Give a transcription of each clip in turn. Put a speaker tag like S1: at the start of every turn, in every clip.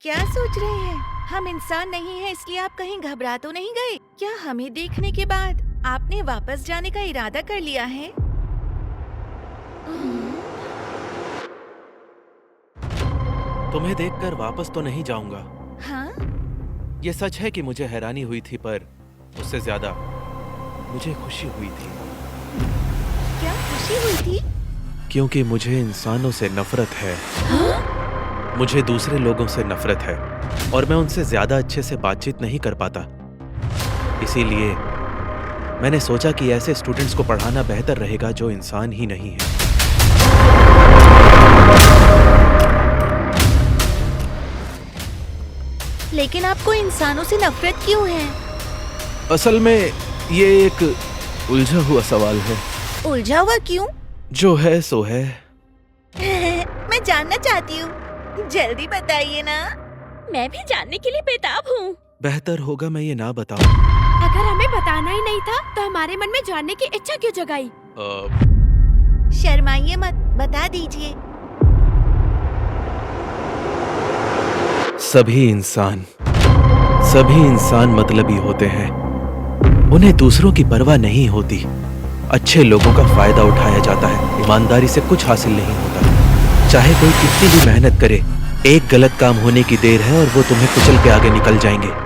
S1: क्या सोच रहे हैं? हम इंसान नहीं हैं इसलिए आप कहीं घबरा तो नहीं गए? क्या हमें देखने के बाद आपने वापस जाने का इरादा कर लिया है?
S2: तुम्हें देखकर वापस तो नहीं जाऊंगा।
S1: हाँ?
S2: ये सच है कि मुझे हैरानी हुई थी, पर उससे ज्यादा मुझे खुशी हुई थी,
S1: क्या खुशी हुई थी?
S2: क्योंकि मुझे इंसानों से नफरत है। मुझे दूसरे लोगों से नफरत है और मैं उनसे ज्यादा अच्छे से बातचीत नहीं कर पाता। इसीलिए मैंने सोचा कि ऐसे स्टूडेंट्स को पढ़ाना बेहतर रहेगा जो इंसान ही नहीं है।
S1: लेकिन आपको इंसानों से नफरत क्यों है?
S2: असल में ये एक उलझा हुआ सवाल है।
S1: उलझा हुआ क्यों?
S2: जो है सो है।
S1: मैं जानना चाहती हूँ, जल्दी बताइए ना।
S3: मैं भी जानने के लिए बेताब हूँ।
S2: बेहतर होगा मैं ये ना बताऊं।
S3: अगर हमें बताना ही नहीं था तो हमारे मन में जानने की इच्छा क्यों जगाई?
S1: शर्माइए मत, बता दीजिए।
S2: सभी इंसान मतलबी होते हैं। उन्हें दूसरों की परवाह नहीं होती। अच्छे लोगों का फायदा उठाया जाता है। ईमानदारी से कुछ हासिल नहीं होता। चाहे कोई कितनी भी मेहनत करे, एक गलत काम होने की देर है और वो तुम्हें कुचल के आगे निकल जाएंगे।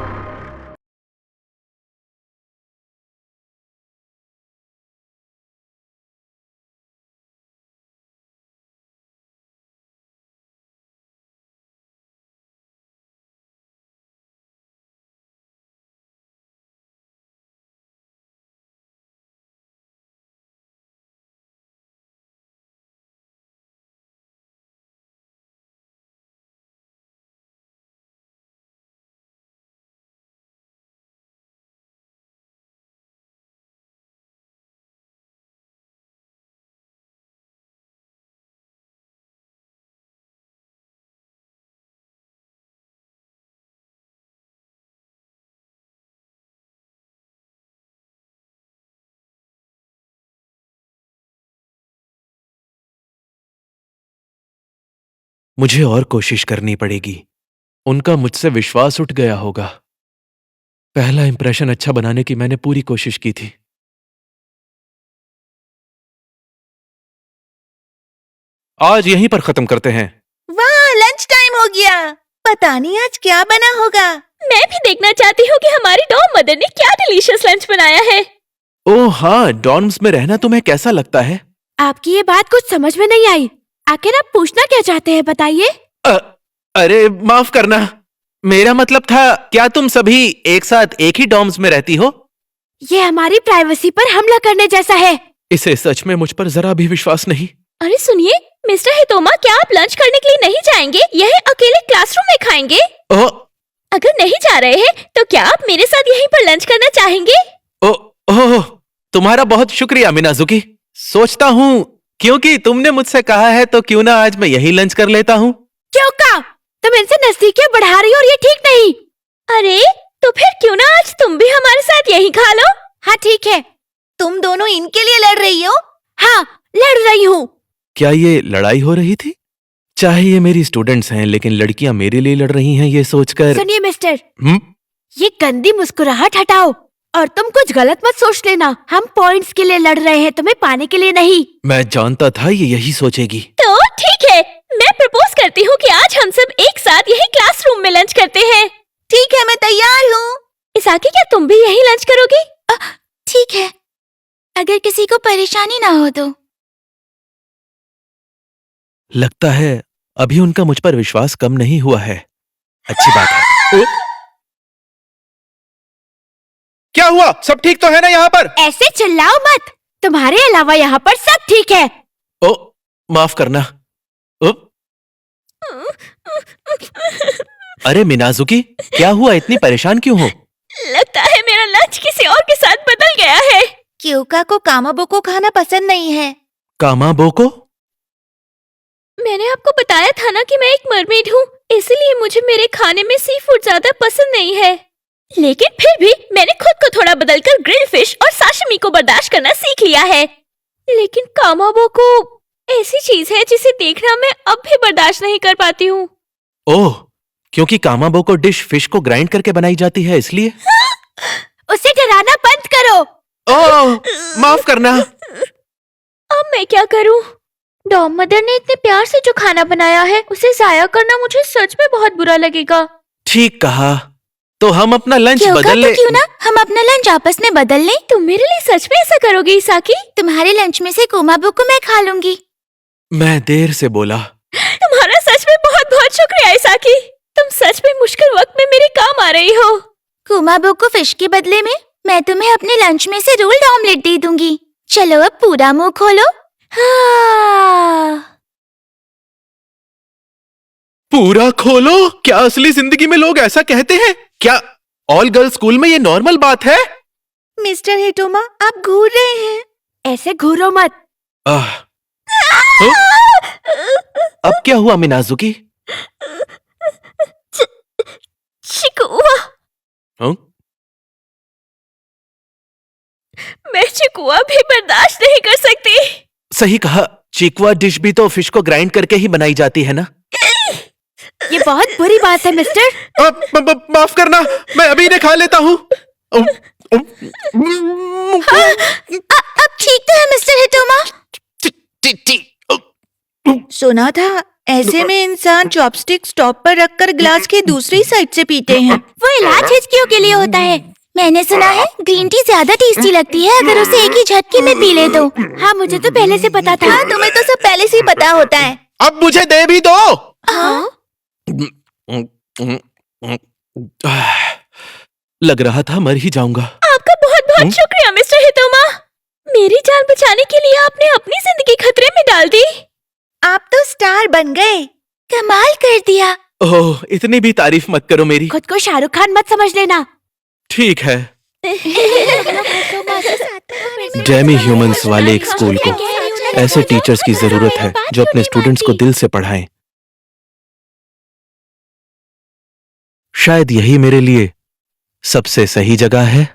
S2: मुझे और कोशिश करनी पड़ेगी। उनका मुझसे विश्वास उठ गया होगा। पहला इंप्रेशन अच्छा बनाने की मैंने पूरी कोशिश की थी। आज यहीं पर खत्म करते हैं।
S1: वाह, लंच टाइम हो गया। पता नहीं आज क्या बना होगा।
S3: मैं भी देखना चाहती हूँ कि हमारी डॉग मदर ने क्या डिलीशियस लंच बनाया है।
S2: ओह हाँ, डॉर्म्स में रहना तुम्हें कैसा लगता है?
S3: आपकी ये बात कुछ समझ में नहीं आई। आखिर आप पूछना क्या चाहते हैं, बताइए।
S2: अरे माफ करना, मेरा मतलब था क्या तुम सभी एक साथ एक ही डॉर्म्स में रहती हो?
S3: ये हमारी प्राइवेसी पर हमला करने जैसा है।
S2: इसे सच में मुझ पर जरा भी विश्वास नहीं।
S3: अरे सुनिए मिस्टर हितोमा, क्या आप लंच करने के लिए नहीं जाएंगे? यह अकेले क्लासरूम में खाएंगे?
S2: ओ,
S3: अगर नहीं जा रहे हैं तो क्या आप मेरे साथ यहीं पर लंच करना चाहेंगे?
S2: ओह, तुम्हारा बहुत शुक्रिया मिनाजुकी। सोचता हूँ क्योंकि तुमने मुझसे कहा है तो क्यों ना आज मैं यही लंच कर लेता हूँ।
S3: क्यों का? तुम इनसे नजदीकियां बढ़ा रही हो और ये ठीक नहीं। अरे तो फिर क्यों ना आज तुम भी हमारे साथ यही खा लो? हाँ ठीक है।
S1: तुम दोनों इनके लिए लड़ रही हो?
S3: हाँ लड़ रही हूँ।
S2: क्या ये लड़ाई हो रही थी? चाहे ये मेरी स्टूडेंट्स हैं, लेकिन लड़कियां मेरे लिए लड़ रही हैं ये सोचकर।
S3: सुनिए मिस्टर, ये गंदी मुस्कुराहट हटाओ और तुम कुछ गलत मत सोच लेना। हम पॉइंट्स के लिए लड़ रहे हैं, तुम्हें पाने के लिए नहीं।
S2: मैं जानता था ये यही सोचेगी।
S3: तो ठीक है, मैं प्रपोज करती हूँ कि आज हम सब एक साथ यही क्लासरूम में लंच करते हैं।
S1: ठीक है, मैं तैयार हूँ।
S3: इसाकी, क्या तुम भी यही लंच करोगी? ठीक है, अगर किसी को परेशानी ना हो तो।
S2: लगता है अभी उनका मुझ पर विश्वास कम नहीं हुआ है। अच्छी बात है। क्या हुआ? सब ठीक तो है ना यहाँ पर?
S3: ऐसे चिल्लाओ मत, तुम्हारे अलावा यहाँ पर सब ठीक है।
S2: ओ, माफ करना। अरे मिनाजुकी, क्या हुआ? इतनी परेशान क्यों हो?
S3: लगता है मेरा लंच किसी और के साथ बदल गया है।
S1: क्योका को कामाबोको खाना पसंद नहीं है।
S2: कामाबोको?
S3: मैंने आपको बताया था ना कि मैं एक मरमेड हूँ, इसलिए मुझे मेरे खाने में सी फूड ज्यादा पसंद नहीं है। लेकिन फिर भी मैंने खुद को थोड़ा बदलकर ग्रिल फिश और साशिमी को बर्दाश्त करना सीख लिया है। लेकिन कामाबोको ऐसी चीज है जिसे देखना मैं अब भी बर्दाश्त नहीं कर पाती हूँ।
S2: ओह, क्योंकि कामाबोको डिश फिश को ग्राइंड करके बनाई जाती है इसलिए।
S3: उसे डराना बंद करो।
S2: ओह, माफ करना।
S3: अब मैं क्या करूं? डॉम मदर ने इतने प्यार से जो खाना बनाया है उसे जाया करना मुझे सच में बहुत बुरा लगेगा।
S2: ठीक कहा। तो हम अपना लंच
S3: क्यों
S2: बदल ले।
S3: क्यों ना हम अपना लंच आपस में बदल लें? तुम मेरे लिए सच में ऐसा करोगे इसाकी? तुम्हारे लंच में से कोमाबुको मैं खा लूंगी।
S2: मैं देर से बोला।
S3: तुम्हारा सच में बहुत बहुत शुक्रिया इसाकी। तुम सच में मुश्किल वक्त में मेरे काम आ रही हो। कोमाबुको फिश के बदले में मैं तुम्हें अपने लंच में से रोल्ड ऑमलेट दे दूंगी। चलो अब पूरा मुंह खोलो। हाँ।
S2: पूरा खोलो? क्या असली जिंदगी में लोग ऐसा कहते हैं? क्या ऑल गर्ल्स स्कूल में ये नॉर्मल बात है?
S1: मिस्टर हिटोमा, आप घूर रहे हैं।
S3: ऐसे घूरो मत।
S2: हाँ? अब क्या हुआ मिनाजुकी?
S3: चिकुआ।
S2: हाँ?
S3: मैं चिकुआ भी बर्दाश्त नहीं कर सकती।
S2: सही कहा। चिकुआ डिश भी तो फिश को ग्राइंड करके ही बनाई जाती है ना?
S3: ये बहुत बुरी बात है मिस्टर।
S2: माफ करना, मैं अभी इन्हें खा लेता हूँ।
S3: अब ठीक तो है मिस्टर हिटोमा?
S1: सुना था ऐसे में इंसान चॉपस्टिक स्टॉप पर रखकर ग्लास के दूसरी साइड से पीते हैं।
S3: वो इलाज हिचकियों के लिए होता है। मैंने सुना है ग्रीन टी ज्यादा टेस्टी लगती है अगर उसे एक ही झटके में पी ले तो। हाँ, मुझे तो पहले से पता था।
S1: हाँ, तुम्हें तो सब पहले से ही पता होता है।
S2: अब मुझे दे भी दो।
S3: हाँ?
S2: लग रहा था मर ही जाऊंगा।
S3: आपका बहुत बहुत शुक्रिया मिस्टर हितोमा। मेरी जान बचाने के लिए आपने अपनी जिंदगी खतरे में डाल दी।
S1: आप तो स्टार बन गए।
S3: कमाल कर दिया।
S2: ओह, इतनी भी तारीफ मत करो मेरी।
S3: खुद को शाहरुख खान मत समझ लेना।
S2: ठीक है। डेमी ह्यूमंस वाले एक स्कूल को ऐसे टीचर्स की जरूरत है जो अपने स्टूडेंट्स को दिल से पढ़ाएं। शायद यही मेरे लिए सबसे सही जगह है।